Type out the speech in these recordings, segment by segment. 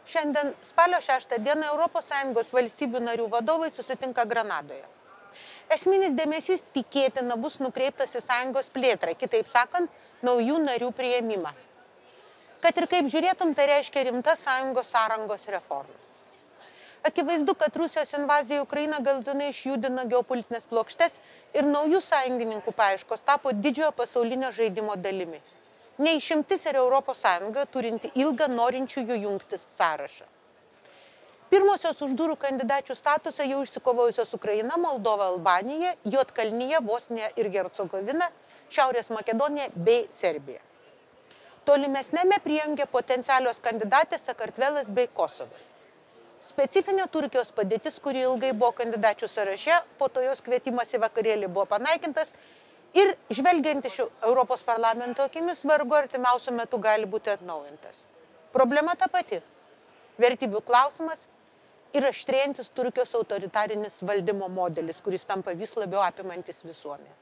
Šiandien spalio 6 dieną ES valstybių narių vadovai susitinka Granadoje. Esminis dėmesys tikėtina bus nukreiptas į sąjungos plėtrą, kitaip sakant, naujų narių priėmimą. Kad ir kaip žiūrėtum, tai reiškia rimtas sąjungos sąrangos reformas. Akivaizdu, kad Rusijos invazija į Ukrainą galutinai išjudino geopolitinės plokštes ir naujų sąjungininkų paieškos tapo didžiojo pasaulinio žaidimo dalimi. Neišimtis ir ES turinti ilgą norinčiųjų jungtis sąrašą. Pirmosios už durų kandidačių statusą jau išsikovojusios Ukraina, Moldova, Albanija, Juodkalnija, Bosnija ir Hercegovina, Šiaurės Makedonija bei Serbija. Tolimesnėme prijungė potencialios kandidatės Sakartvelas bei Kosovas. Specifinė Turkijos padėtis, kuri ilgai buvo kandidačių sąraše, po to jos kvietimas į vakarėlį buvo panaikintas ir žvelgiant iš Europos parlamento akimis vargu artimiausiu metu gali būti atnaujintas. Problema ta pati. Vertybių klausimas ir aštrėjantis Turkijos autoritarinis valdymo modelis, kuris tampa vis labiau apimantis visuomenę.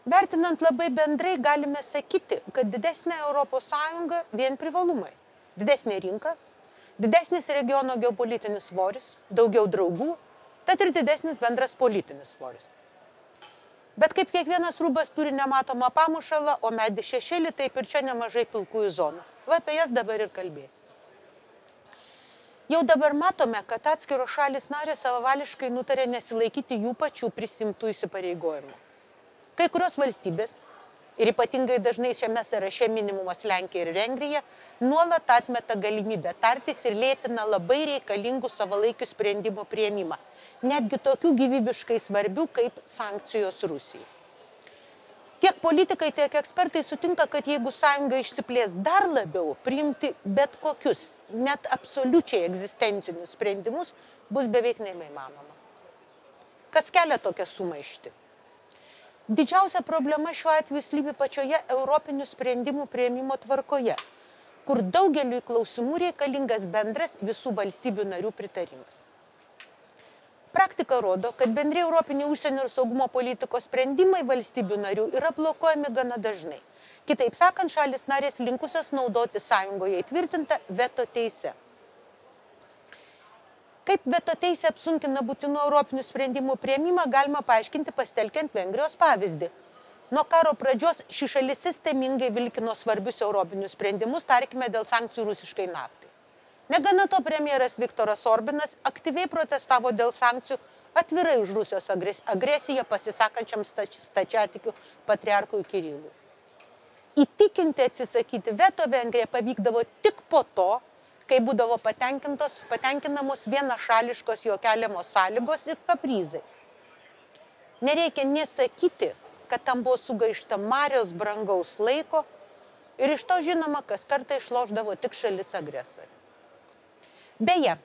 Vertinant labai bendrai, galime sakyti, kad didesnė ES vien privalumai. Didesnė rinka, didesnis regiono geopolitinis svoris, daugiau draugų, tad ir didesnis bendras politinis svoris. Bet kaip kiekvienas rūbas turi nematomą pamušalą, o medį šešėlį, taip ir čia nemažai pilkųjų zonų. Va apie jas dabar ir kalbėsiu. Jau dabar matome, kad atskiros šalys narės savavališkai nutarė nesilaikyti jų pačių prisimtų įsipareigojimų. Kai kurios valstybės, ir ypatingai dažnai šiame sąraše minimumos Lenkija ir Vengrija, nuolat atmeta galimybę tartis ir lėtina labai reikalingų savalaikių sprendimų priėmimą, netgi tokių gyvybiškai svarbių kaip sankcijos Rusijai. Tiek politikai, tiek ekspertai sutinka, kad jeigu sąjunga išsiplės dar labiau, priimti bet kokius, net absoliučiai egzistencinius sprendimus bus beveik neįmanoma. Kas kelia tokią sumaištį? Didžiausia problema šiuo atveju slypi pačioje europinių sprendimų priėmimo tvarkoje, kur daugeliui klausimų reikalingas bendras visų valstybių narių pritarimas. Praktika rodo, kad bendri europiniai užsienio ir saugumo politikos sprendimai valstybių narių yra blokuojami gana dažnai. Kitaip sakant, šalis narės linkusios naudoti sąjungoje įtvirtintą veto teisę. Kaip veto teisė apsunkina būtinų europinių sprendimų priėmimą, galima paaiškinti pasitelkiant Vengrijos pavyzdį. Nuo karo pradžios ši šalis sistemingai vilkino svarbius europinius sprendimus, tarkime, dėl sankcijų rusiškai naftai. Negana to, premjeras Viktoras Orbanas aktyviai protestavo dėl sankcijų atvirai už Rusijos agresiją pasisakančiam stačiatikių patriarchui Kirilui. Įtikinti atsisakyti veto Vengrija pavykdavo tik po to, kai būdavo patenkinamos vienašališkos jo keliamos sąlygos ir kaprizai. Nereikia nesakyti, kad tam buvo sugaišta marios brangaus laiko ir iš to žinoma, kas kartą išlošdavo tik šalis agresorė. Beje,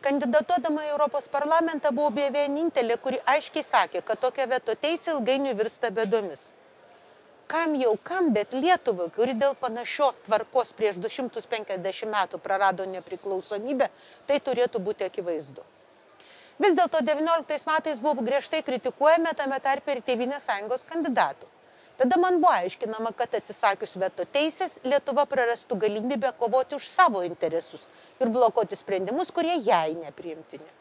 kandidatuodama į Europos parlamentą buvo vienintelė, kuri aiškiai sakė, kad tokia veto teisė ilgainiui virsta bėdomis. Kam jau kam, bet Lietuvai, kuri dėl panašios tvarkos prieš 250 metų prarado nepriklausomybę, tai turėtų būti akivaizdu. Vis dėlto 19 metais buvo griežtai kritikuojami tame tarpe ir Tėvynės sąjungos kandidatų. Tada man buvo aiškinama, kad atsisakius veto teisės, Lietuva prarastų galimybę kovoti už savo interesus ir blokuoti sprendimus, kurie jai nepriimtini.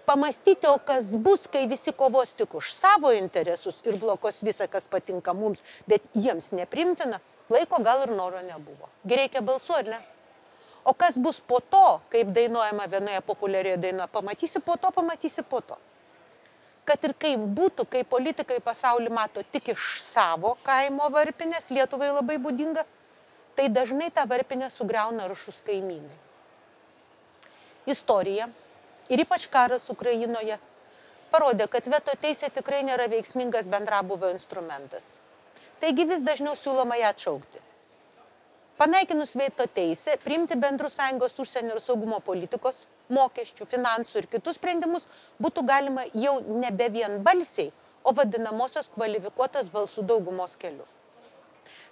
Pamastyti, o kas bus, kai visi kovos tik už savo interesus ir blokos visą, kas patinka mums, bet jiems nepriimtina, laiko gal ir noro nebuvo. Reikia balsuoti, ar ne? O kas bus po to, kaip dainuojama vienoje populiarioje dainoje, pamatysi po to, pamatysi po to. Kad ir kaip būtų, kai politikai pasaulį mato tik iš savo kaimo varpinės, Lietuvai labai būdinga, tai dažnai tą varpinę sugriauna aršūs kaimynai. Istorija ir ypač karas Ukrainoje parodė, kad veto teisė tikrai nėra veiksmingas bendrabūvio instrumentas. Taigi vis dažniau siūloma ją atšaukti. Panaikinus veto teisę, priimti bendrų sąjungos užsienio ir saugumo politikos, mokesčių, finansų ir kitus sprendimus būtų galima jau nebe vienbalsiai, o vadinamosios kvalifikuotos balsų daugumos keliu.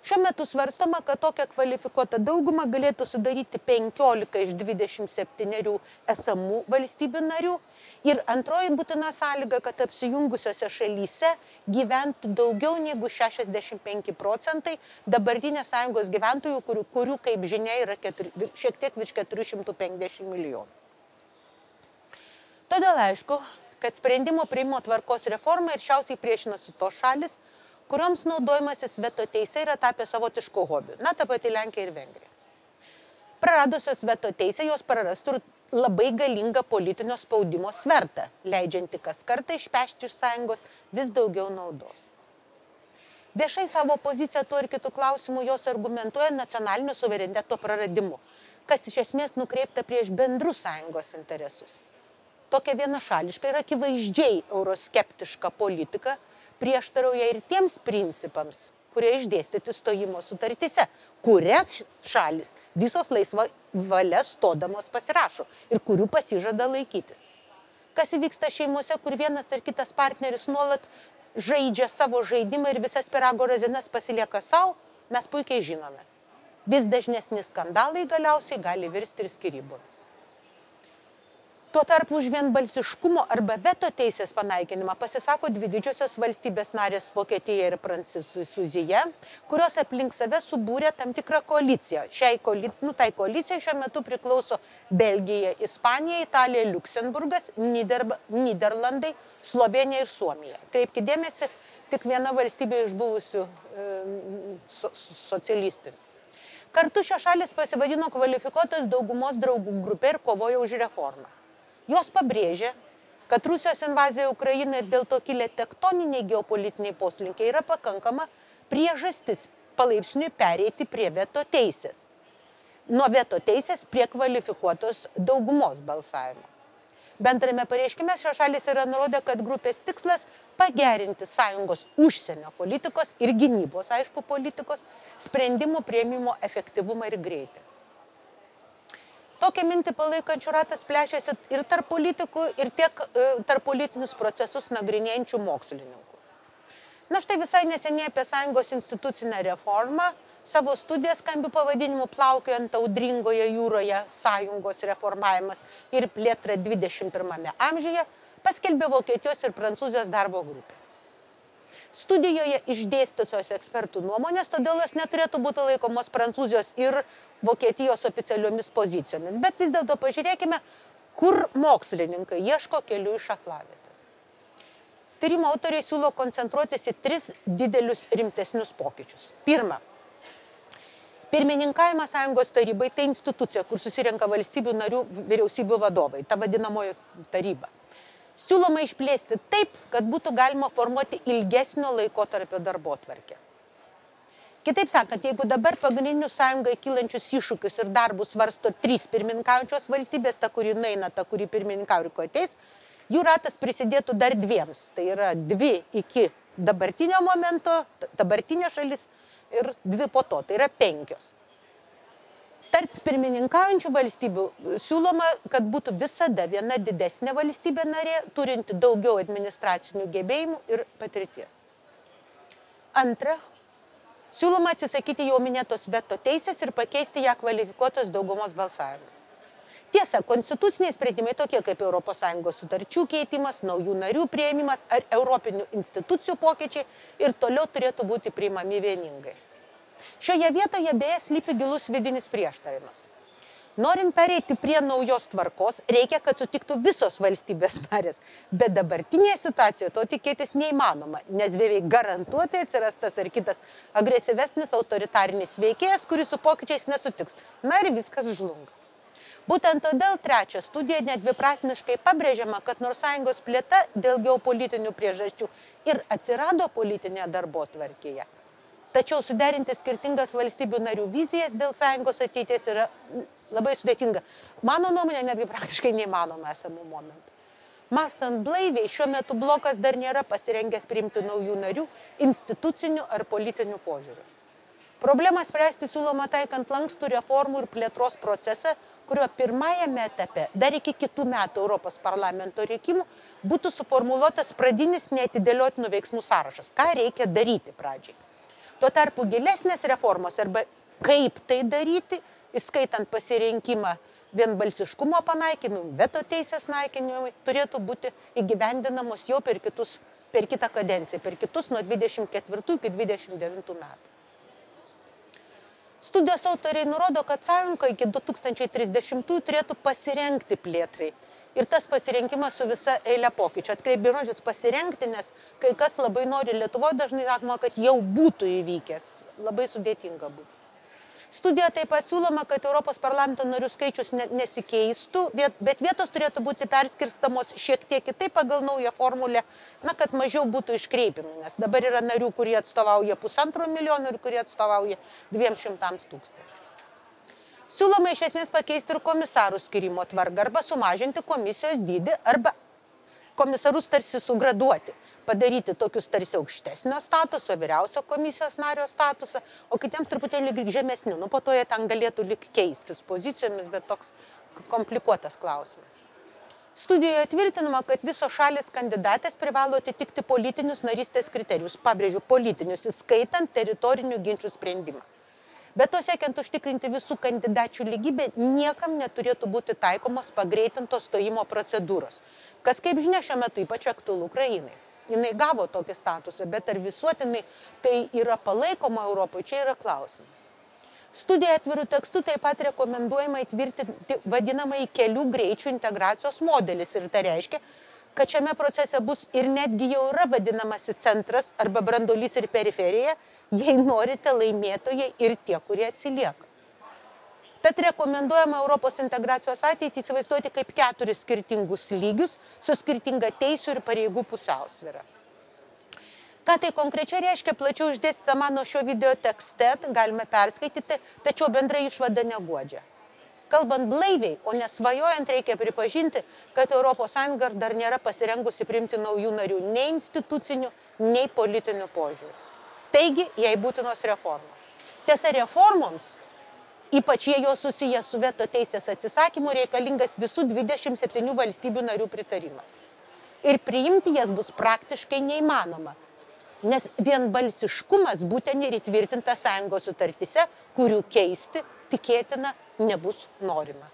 Šiuo metu svarstoma, kad tokią kvalifikuotą daugumą galėtų sudaryti 15 iš 27 esamų valstybių narių. Ir antroji būtina sąlyga, kad apsijungusiose šalyse gyventų daugiau negu 65% dabartinės sąjungos gyventojų, kurių kaip žinia, yra šiek tiek virš 450 milijonų. Todėl aišku, kad sprendimo priimimo tvarkos reforma aršiausiai priešinosi tos šalis, kurioms naudojimasis veto teise yra tapę savotišku hobiu. Na, ta pati Lenkija ir Vengrija. Praradusios veto teisę, jos prarastų labai galingą politinio spaudimo svertą, leidžianti kas kartą išpešti iš sąjungos vis daugiau naudos. Viešai savo poziciją tuo ir kitų klausimų jos argumentuoja nacionalinio suvereniteto praradimu, kas iš esmės nukreipta prieš bendrus sąjungos interesus. Tokia vienašališka ir akivaizdžiai euroskeptiška politika prieštarauja ir tiems principams, kurie išdėstyti stojimo sutartyse, kurias šalis visos laisva valia stodamos pasirašo ir kurių pasižada laikytis. Kas įvyksta šeimose, kur vienas ar kitas partneris nuolat žaidžia savo žaidimą ir visas pyrago razinas pasilieka savo, mes puikiai žinome. Vis dažnesni skandalai galiausiai gali virsti ir skyrybomis. Tuo tarpu už vienbalsiškumo arba veto teisės panaikinimą pasisako dvi didžiosios valstybės narės Vokietija ir Prancūzija, kurios aplink save subūrė tam tikrą koaliciją. Tai koalicijai šiuo metu priklauso Belgija, Ispanija, Italija, Liuksemburgas, Nyderlandai, Slovėnija ir Suomija. Kreipkite dėmesį, tik viena valstybė iš buvusių socialistinių. Kartu šios šalis pasivadino kvalifikuotos daugumos draugų grupė ir kovojo už reformą. Jos pabrėžia, kad Rusijos invazija į Ukrainą ir dėl to kilę tektoniniai geopolitiniai poslinkiai yra pakankama priežastis palaipsniui pereiti prie veto teisės. Nuo veto teisės prie kvalifikuotos daugumos balsavimo. Bendrame pareiškime šios šalis yra nurodę, kad grupės tikslas pagerinti sąjungos užsienio politikos ir gynybos, aišku, politikos sprendimų priėmimo efektyvumą ir greitį. Tokią mintį palaikančių ratas plečiasi ir tarp politikų, ir tiek tarp politinius procesus nagrinėjančių mokslininkų. Na štai visai neseniai apie sąjungos institucinę reformą, savo studiją skambių pavadinimų plaukiojant audringoje jūroje sąjungos reformavimas ir plėtra 21 amžiuje, paskelbė Vokietijos ir Prancūzijos darbo grupė. Studijoje išdėstytos ekspertų nuomonės, todėl jos neturėtų būti laikomos Prancūzijos ir Vokietijos oficialiomis pozicijomis. Bet vis dėlto pažiūrėkime, kur mokslininkai ieško kelių iš aklavietės. Tyrimo autoriai siūlo koncentruotis į 3 didelius rimtesnius pokyčius. Pirma, pirmininkavimas sąjungos tarybai tai institucija, kur susirenka valstybių narių vyriausybių vadovai, ta vadinamoji taryba. Siūloma išplėsti taip, kad būtų galima formuoti ilgesnio laikotarpio darbotvarkę. Kitaip sakant, jeigu dabar pagrindinių sąjungai kylančius iššūkius ir darbus svarsto 3 pirmininkaujančios valstybės, ta, kuri nueina, ta, kuri pirmininkauja ir ko ateis, jų ratas prisidėtų dar 2. Tai yra 2 iki dabartinio momento, dabartinė šalis ir 2 po to, tai yra 5. Tarp pirmininkaujančių valstybių siūloma, kad būtų visada viena didesnė valstybė narė, turinti daugiau administracinių gebėjimų ir patirties. Antra, siūloma atsisakyti jau minėtos veto teisės ir pakeisti ją kvalifikuotos daugumos balsavimu. Tiesa, konstituciniai sprendimai tokie kaip ES sutarčių keitimas, naujų narių priėmimas ar europinių institucijų pokyčiai ir toliau turėtų būti priimami vieningai. Šioje vietoje beje slypi gilus vidinis prieštaravimas. Norint pereiti prie naujos tvarkos, reikia, kad sutiktų visos valstybės narės, bet dabartinėje situacijoje to tikėtis neįmanoma, nes beveik garantuotai atsiras tas ar kitas agresyvesnis autoritarinis veikėjas, kuris su pokyčiais nesutiks. Na ir viskas žlunga. Būtent todėl 3 studija nedviprasmiškai pabrėžiama, kad nors sąjungos plėta dėl geopolitinių priežasčių ir atsirado politinėje darbotvarkėje. Tačiau suderinti skirtingas valstybių narių vizijas dėl sąjungos ateities yra labai sudėtinga. Mano nuomonė netgi praktiškai neįmanoma esamų momentų. Mąstant blaiviai, šiuo metu blokas dar nėra pasirengęs priimti naujų narių institucinių ar politinių požiūrių. Problemą spręsti siūloma taikant lankstų reformų ir plėtros procesą, kurio pirmajame etape, dar iki kitų metų Europos parlamento rinkimų, būtų suformuluotas pradinis neatidėliotinų veiksmų sąrašas. Ką reikia daryti pradžiai? Tuo tarpu gilesnės reformos arba kaip tai daryti, įskaitant pasirinkimą vienbalsiškumo panaikinimui, veto teisės naikinimui, turėtų būti įgyvendinamos jau per kitą kadenciją, per kitus nuo 24 iki 29 metų. Studijos autoriai nurodo, kad sąjunga iki 2030 turėtų pasirengti plėtrai. Ir tas pasirinkimas su visa eilė pokyčių. Atkreipė žodžius pasirengti, nes kai kas labai nori Lietuvoje, dažnai sakoma, kad jau būtų įvykęs. Labai sudėtinga būtų. Studijoje taip pat siūloma, kad Europos parlamento narių skaičius nesikeistų, bet vietos turėtų būti perskirstamos šiek tiek kitaip pagal naują formulę, kad mažiau būtų iškreipimų, nes dabar yra narių, kurie atstovauja 1,5 milijono ir kurie atstovauja 200 000. Siūloma iš esmės pakeisti ir komisarų skirimo tvarką arba sumažinti komisijos dydį arba komisarus tarsi sugraduoti, padaryti tokius tarsi aukštesnio statuso, vyriausio komisijos nario statusą, o kitiems truputėlį žemesnių. Po to jie ten galėtų lyg keistis pozicijomis, bet toks komplikuotas klausimas. Studijoje tvirtinama, kad visos šalis kandidatės privalo atitikti politinius narystės kriterijus, pabrėžiu politinius, įskaitant teritorinių ginčių sprendimą. Bet to siekiant užtikrinti visų kandidačių lygybę, niekam neturėtų būti taikomos pagreitintos stojimo procedūros, kas, kaip žinia, šiuo metu ypač aktualu Ukrainai. Jinai gavo tokį statusą, bet ar visuotinai tai yra palaikoma Europoje, čia yra klausimas. Studijoje atvirų tekstų taip pat rekomenduojama įtvirtinti vadinamąjį kelių greičių integracijos modelis ir tai reiškia, kad šiame procese bus ir netgi jau yra vadinamasis centras arba branduolys ir periferija, jei norite laimėtojai ir tie, kurie atsilieka. Tad rekomenduojama Europos integracijos ateitį įsivaizduoti kaip 4 skirtingus lygius su skirtinga teisių ir pareigų pusiausvyra. Ką tai konkrečiai reiškia, plačiau išdėstyta mano šio video tekste, galime perskaityti, tačiau bendra išvada neguodžia. Kalbant blaiviai, o nesvajojant, reikia pripažinti, kad ES dar nėra pasirengusi priimti naujų narių nei institucinių, nei politinių požiūrių. Taigi, jei būtinos reformos. Tiesa, reformoms, ypač jei jos susiję su veto teisės atsisakymu, reikalingas visų 27 valstybių narių pritarimas. Ir priimti jas bus praktiškai neįmanoma, nes vienbalsiškumas būtent ir įtvirtintas sąjungos sutartyse, kurių keisti tikėtina nebus norima.